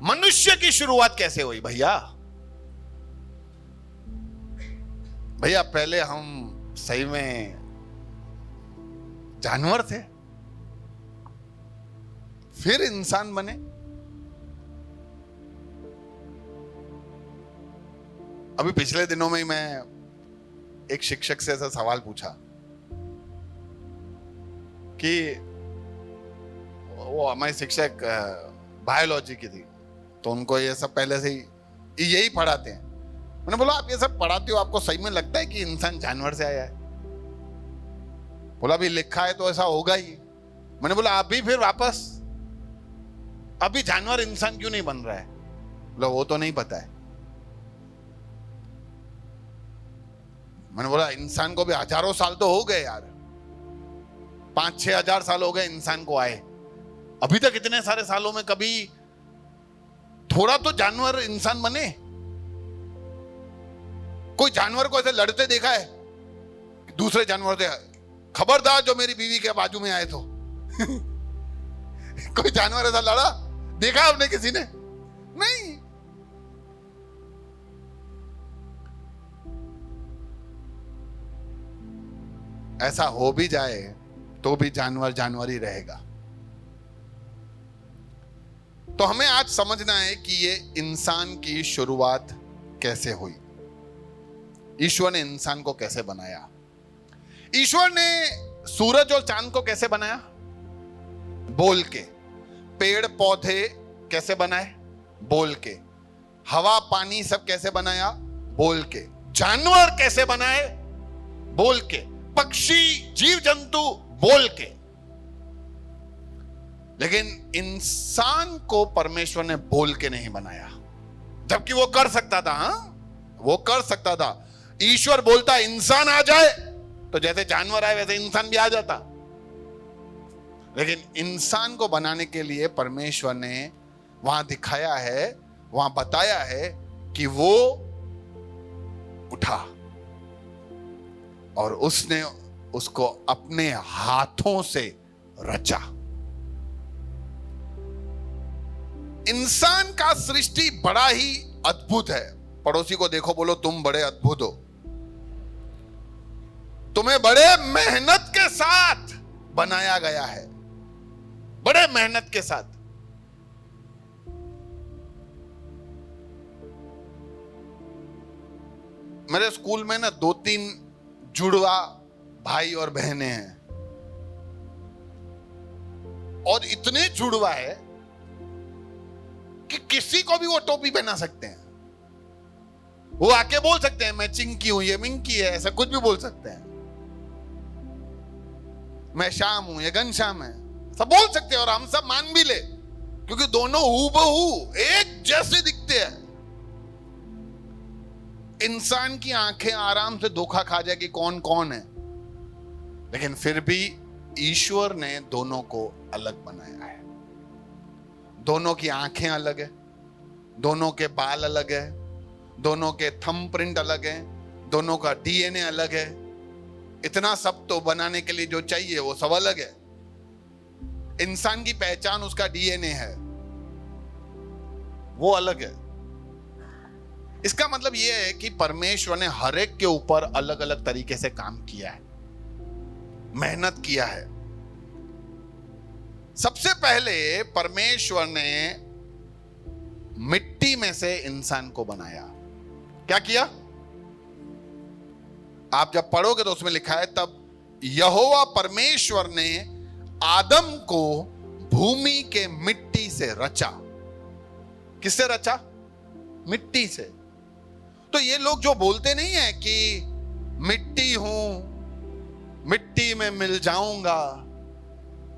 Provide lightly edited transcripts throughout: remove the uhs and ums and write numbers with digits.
मनुष्य की शुरुआत कैसे हुई भैया? भैया पहले हम सही में जानवर थे, फिर इंसान बने। अभी पिछले दिनों में ही मैं एक शिक्षक से ऐसा सवाल पूछा कि वो हमारी शिक्षक बायोलॉजी की थी, तो उनको ये सब पहले से ही यही पढ़ाते हैं। मैंने बोला आप ये सब पढ़ाते हो, आपको सही में लगता है कि इंसान जानवर से आया है? बोला अभी लिखा है तो ऐसा होगा ही। मैंने बोला अभी फिर वापस अभी जानवर इंसान क्यों नहीं बन रहा है? बोला वो तो नहीं पता है। मैंने बोला इंसान को भी हजारों साल तो हो गए यार, 5-6 हजार साल हो गए इंसान को आए, अभी तक इतने सारे सालों में कभी थोड़ा तो जानवर इंसान बने? कोई जानवर को ऐसे लड़ते देखा है दूसरे जानवर से? खबरदार जो मेरी बीवी के बाजू में आए तो कोई जानवर ऐसा लड़ा देखा आपने किसी ने? नहीं। ऐसा हो भी जाए तो भी जानवर जानवर ही रहेगा। तो हमें आज समझना है कि ये इंसान की शुरुआत कैसे हुई, ईश्वर ने इंसान को कैसे बनाया। ईश्वर ने सूरज और चांद को कैसे बनाया? बोल के। पेड़ पौधे कैसे बनाए? बोल के। हवा पानी सब कैसे बनाया? बोल के। जानवर कैसे बनाए? बोल के। पक्षी जीव जंतु बोल के। लेकिन इंसान को परमेश्वर ने बोल के नहीं बनाया, जबकि वो कर सकता था। वो कर सकता था। ईश्वर बोलता इंसान आ जाए तो जैसे जानवर आए वैसे इंसान भी आ जाता। लेकिन इंसान को बनाने के लिए परमेश्वर ने वहां दिखाया है, वहां बताया है कि वो उठा और उसने उसको अपने हाथों से रचा। इंसान का सृष्टि बड़ा ही अद्भुत है। पड़ोसी को देखो, बोलो तुम बड़े अद्भुत हो। तुम्हें बड़े मेहनत के साथ बनाया गया है, बड़े मेहनत के साथ। मेरे स्कूल में ना 2-3 जुड़वा भाई और बहनें हैं, और इतने जुड़वा है कि किसी को भी वो टोपी पहना सकते हैं। वो आके बोल सकते हैं मैं चिंकी हूं, ये मिंकी है, ऐसा कुछ भी बोल सकते हैं। मैं श्याम हूं, ये घनश्याम है, सब बोल सकते हैं और हम सब मान भी ले, क्योंकि दोनों हूबहू एक जैसे दिखते हैं। इंसान की आंखें आराम से धोखा खा जाएगी कौन कौन है, लेकिन फिर भी ईश्वर ने दोनों को अलग बनाया है। दोनों की आंखें अलग है, दोनों के बाल अलग है, दोनों के थंब प्रिंट अलग है, दोनों का डीएनए अलग है। इतना सब तो बनाने के लिए जो चाहिए वो सब अलग है। इंसान की पहचान उसका डीएनए है, वो अलग है। इसका मतलब यह है कि परमेश्वर ने हर एक के ऊपर अलग अलग तरीके से काम किया है, मेहनत किया है। सबसे पहले परमेश्वर ने मिट्टी में से इंसान को बनाया। क्या किया? आप जब पढ़ोगे तो उसमें लिखा है, तब यहोवा परमेश्वर ने आदम को भूमि के मिट्टी से रचा। किससे रचा? मिट्टी से। तो ये लोग जो बोलते नहीं है कि मिट्टी हूं, मिट्टी में मिल जाऊंगा,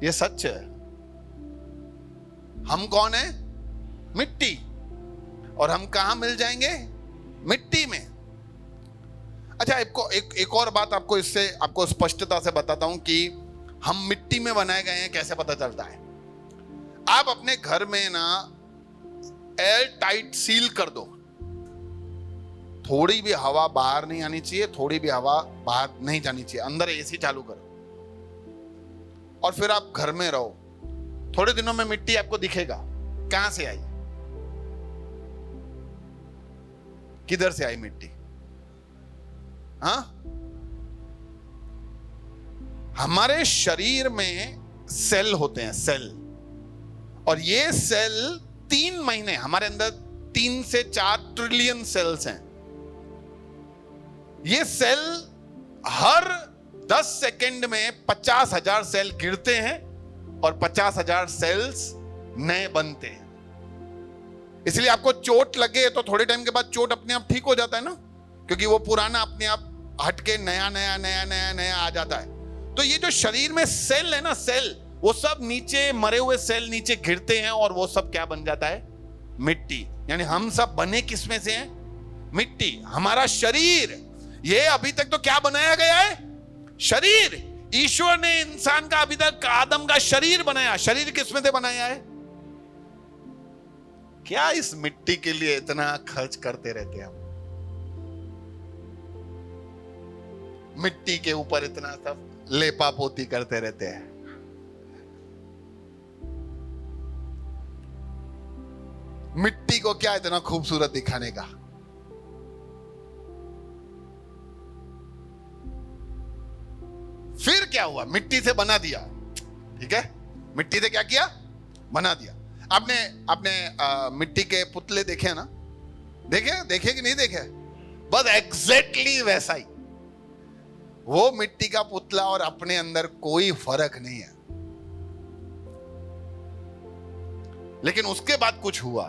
ये सच है। हम कौन है? मिट्टी। और हम कहां मिल जाएंगे? मिट्टी में। अच्छा, एक और बात आपको स्पष्टता से बताता हूं कि हम मिट्टी में बनाए गए हैं कैसे पता चलता है। आप अपने घर में ना एयर टाइट सील कर दो, थोड़ी भी हवा बाहर नहीं आनी चाहिए, थोड़ी भी हवा बाहर नहीं जानी चाहिए। अंदर एसी चालू करो और फिर आप घर में रहो। थोड़े दिनों में मिट्टी आपको दिखेगा कहां से आई। किधर से आई मिट्टी? हाँ, हमारे शरीर में सेल होते हैं, सेल, और ये सेल 3 महीने, हमारे अंदर 3 से 4 ट्रिलियन सेल्स हैं। ये सेल हर 10 सेकंड में 50,000 सेल गिरते हैं और 50,000 सेल्स नए बनते हैं। इसलिए आपको चोट लगे तो थोड़े टाइम के बाद चोट अपने आप ठीक हो जाता है ना, क्योंकि वो पुराना अपने आप हटके नया नया नया नया नया आ जाता है। तो ये जो शरीर में सेल है ना, सेल, वो सब नीचे, मरे हुए सेल नीचे गिरते हैं और वो सब क्या बन जाता है? मिट्टी। यानी हम सब बने किसमें से हैं? मिट्टी। हमारा शरीर, ये अभी तक तो क्या बनाया गया है? शरीर। ईश्वर ने इंसान का अभी तक आदम का शरीर बनाया। शरीर किसमें से बनाया है? क्या इस मिट्टी के लिए इतना खर्च करते रहते हैं हम? मिट्टी के ऊपर इतना सब लेपा पोती करते रहते हैं। मिट्टी को क्या इतना खूबसूरत दिखाने का? फिर क्या हुआ? मिट्टी से बना दिया, ठीक है, मिट्टी से क्या किया? बना दिया। आपने मिट्टी के पुतले देखे ना? देखे कि नहीं देखे? बस एग्जैक्टली वैसा ही, वो मिट्टी का पुतला और अपने अंदर कोई फर्क नहीं है। लेकिन उसके बाद कुछ हुआ,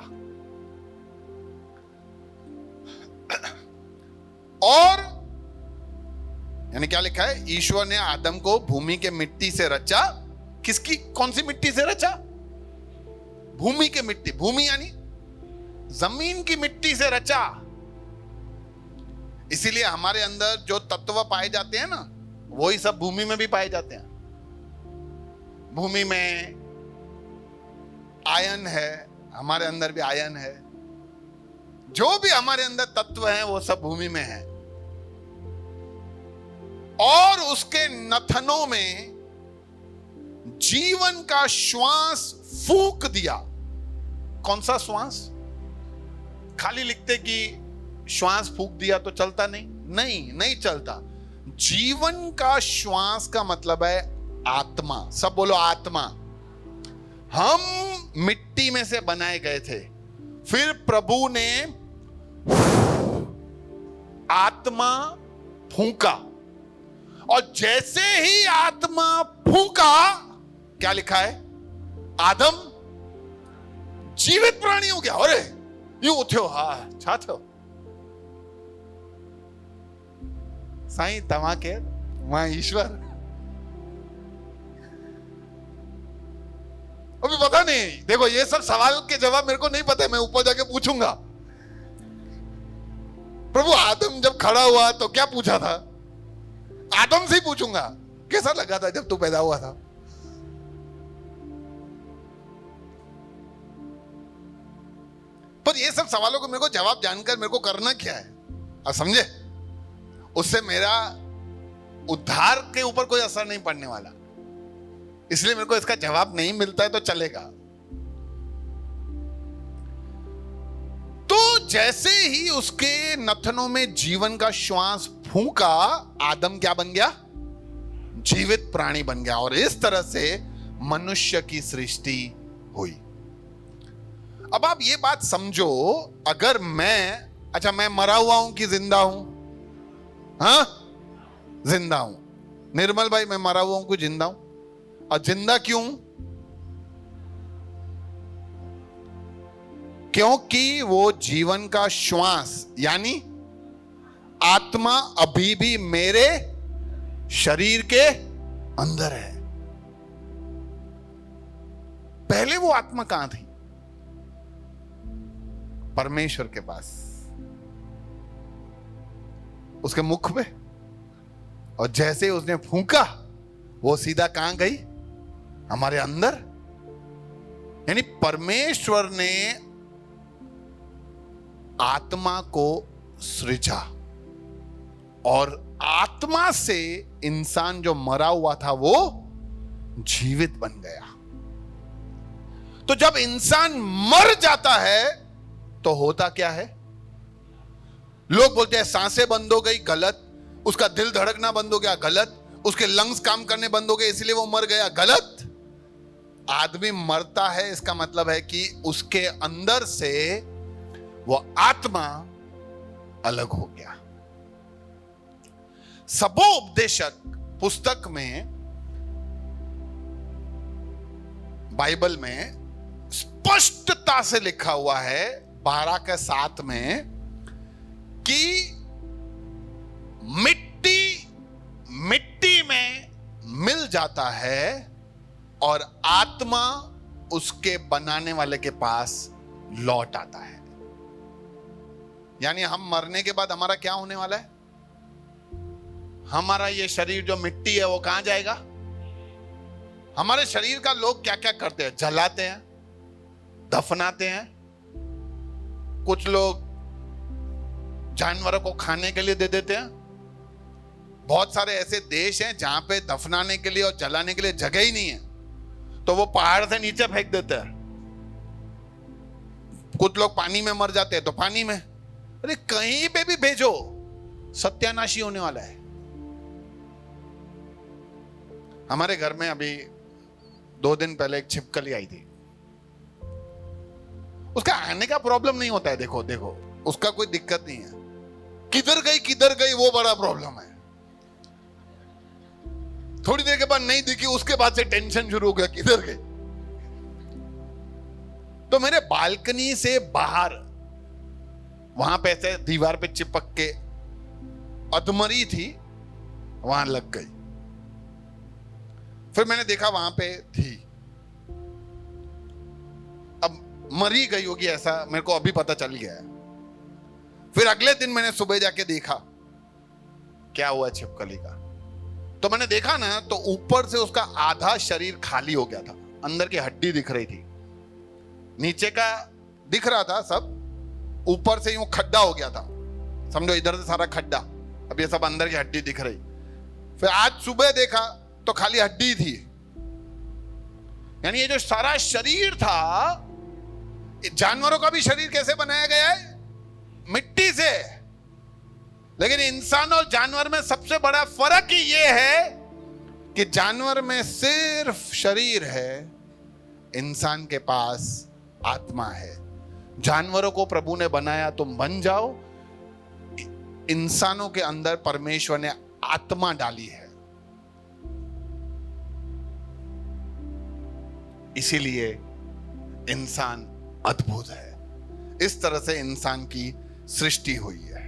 और यानी क्या लिखा है? ईश्वर ने आदम को भूमि के मिट्टी से रचा। किसकी, कौन सी मिट्टी से रचा? भूमि के मिट्टी। भूमि यानी जमीन की मिट्टी से रचा। इसीलिए हमारे अंदर जो तत्व पाए जाते हैं ना, वही सब भूमि में भी पाए जाते हैं। भूमि में आयन है, हमारे अंदर भी आयन है। जो भी हमारे अंदर तत्व हैं वो सब भूमि में है। और उसके नथनों में जीवन का श्वास फूंक दिया। कौन सा श्वास? खाली लिखते कि श्वास फूंक दिया तो चलता नहीं चलता। जीवन का श्वास का मतलब है आत्मा। सब बोलो आत्मा। हम मिट्टी में से बनाए गए थे, फिर प्रभु ने आत्मा फूंका, और जैसे ही आत्मा फूंका, क्या लिखा है? आदम जीवित प्राणी हो गया। अरे यूं उठ्यो, हा छा थो साईं तव्हां केरु? मां ईश्वर। अभी पता नहीं, देखो ये सब सवाल के जवाब मेरे को नहीं पता है, मैं ऊपर जाके पूछूंगा। प्रभु आदम जब खड़ा हुआ तो क्या पूछा था? आदम से ही पूछूंगा, कैसा लगा था जब तू पैदा हुआ था? पर ये सब सवालों को मेरे को जवाब जानकर मेरे को करना क्या है, आप समझे? उससे मेरा उद्धार के ऊपर कोई असर नहीं पड़ने वाला। इसलिए मेरे को इसका जवाब नहीं मिलता है तो चलेगा। तो जैसे ही उसके नथनों में जीवन का श्वास फूंका, आदम क्या बन गया? जीवित प्राणी बन गया। और इस तरह से मनुष्य की सृष्टि हुई। अब आप ये बात समझो, अगर मैं मरा हुआ हूं कि जिंदा हूं? हाँ, जिंदा हूं। निर्मल भाई, मैं मरा हुआ हूं कि जिंदा हूं? और जिंदा क्यों? क्योंकि वो जीवन का श्वास यानी आत्मा अभी भी मेरे शरीर के अंदर है। पहले वो आत्मा कहां थी? परमेश्वर के पास, उसके मुख में। और जैसे उसने फूंका, वो सीधा कहां गई? हमारे अंदर। यानी परमेश्वर ने आत्मा को सृजा, और आत्मा से इंसान जो मरा हुआ था वो जीवित बन गया। तो जब इंसान मर जाता है तो होता क्या है? लोग बोलते हैं सांसें बंद हो गई, गलत। उसका दिल धड़कना बंद हो गया, गलत। उसके लंग्स काम करने बंद हो गए इसलिए वो मर गया, गलत। आदमी मरता है इसका मतलब है कि उसके अंदर से वो आत्मा अलग हो गया। सबोपदेशक पुस्तक में, बाइबल में स्पष्टता से लिखा हुआ है 12:7 में कि मिट्टी मिट्टी में मिल जाता है और आत्मा उसके बनाने वाले के पास लौट आता है। यानी हम मरने के बाद हमारा क्या होने वाला है? हमारा ये शरीर जो मिट्टी है वो कहां जाएगा? हमारे शरीर का लोग क्या क्या करते हैं? जलाते हैं, दफनाते हैं, कुछ लोग जानवरों को खाने के लिए दे देते हैं। बहुत सारे ऐसे देश हैं जहां पे दफनाने के लिए और जलाने के लिए जगह ही नहीं है, तो वो पहाड़ से नीचे फेंक देते हैं। कुछ लोग पानी में मर जाते हैं तो पानी में। अरे कहीं पे भी भेजो, सत्यानाशी होने वाला है। हमारे घर में अभी 2 दिन पहले एक छिपकली आई थी। उसका आने का प्रॉब्लम नहीं होता है, देखो देखो उसका कोई दिक्कत नहीं है। किधर गई वो बड़ा प्रॉब्लम है। थोड़ी देर के बाद नहीं दिखी, उसके बाद से टेंशन शुरू हो गया, किधर गई। तो मेरे बालकनी से बाहर वहां पे ऐसे दीवार पे चिपक के अधमरी थी, वहां लग गई। फिर मैंने देखा वहां पे थी, अब मरी गई होगी ऐसा मेरे को अभी पता चल गया है। फिर अगले दिन मैंने सुबह जाके देखा क्या हुआ छिपकली का। तो मैंने देखा ना, तो ऊपर से उसका आधा शरीर खाली हो गया था, अंदर की हड्डी दिख रही थी, नीचे का दिख रहा था सब, ऊपर से यूं खड्डा हो गया था, समझो इधर से सारा खड्डा, अब ये सब अंदर की हड्डी दिख रही। फिर आज सुबह देखा तो खाली हड्डी थी। यानी ये जो सारा शरीर था, जानवरों का भी शरीर कैसे बनाया गया है? मिट्टी से। लेकिन इंसान और जानवर में सबसे बड़ा फर्क ही ये है कि जानवर में सिर्फ शरीर है, इंसान के पास आत्मा है। जानवरों को प्रभु ने बनाया तुम बन जाओ, इंसानों के अंदर परमेश्वर ने आत्मा डाली है। इसीलिए इंसान अद्भुत है। इस तरह से इंसान की सृष्टि हुई है।